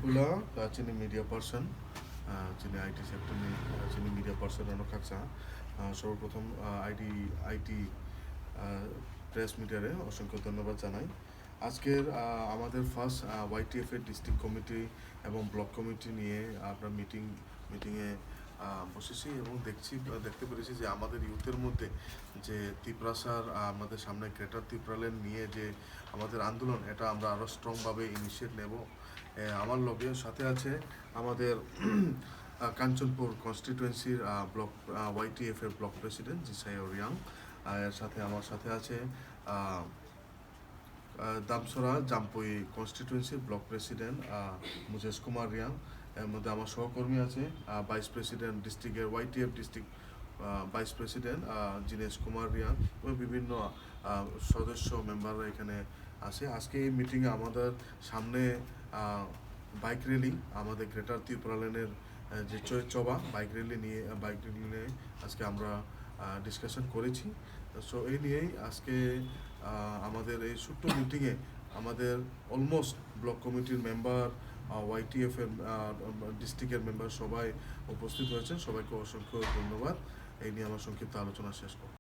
Pula chini media person chini IT sector ni chini media person ano khaksa সর্বপ্রথম IT press মিডিয়ারে অসংখ্য ধন্যবাদ জানাই। আজকের আমাদের ফার্স্ট ওয়াইটিএফ এর ডিস্ট্রিক্ট কমিটি এবং ব্লক কমিটি নিয়ে আপনার মিটিংয়ে বসেছি এবং দেখতে পেরেছি যে আমাদের ইউথের মধ্যে যে তিপ্রাসার আমাদের সামনে গ্রেটার তিপ্রালেন নিয়ে যে আমাদের আন্দোলন, এটা আমরা আরও স্ট্রংভাবে ইনিশিয়েট নেব। আমার লগে সাথে আছে আমাদের কাঞ্চনপুর কনস্টিটুয়েন্সির ব্লক ওয়াইটিএফ এর ব্লক প্রেসিডেন্ট জিসাই রিয়াং। এর সাথে আমার সাথে আছে দামসরা জামপুই কনস্টিটুয়েন্সির ব্লক প্রেসিডেন্ট মুজেশ কুমার রিয়াং। এর মধ্যে আমার সহকর্মী আছে ভাইস প্রেসিডেন্ট ডিস্ট্রিক্টের YTF district vice president Jinesh Kumar Reang এবং বিভিন্ন সদস্য মেম্বাররা এখানে আছে। আজকে এই মিটিংয়ে আমাদের সামনে বাইক র্যালি, আমাদের গ্রেটার ত্রিপুরাল্যান্ডের যে চবা বাইক র্যালি নিয়ে আজকে আমরা ডিসকাশন করেছি। সো এই নিয়েই আজকে আমাদের এই ছোট্ট মিটিংয়ে আমাদের অলমোস্ট ব্লক কমিটির মেম্বার, ওয়াইটিএফ এর ডিস্ট্রিক্টের মেম্বার সবাই উপস্থিত হয়েছেন। সবাইকে অসংখ্য ধন্যবাদ। এই নিয়ে আমার সংক্ষিপ্ত আলোচনা শেষ করব।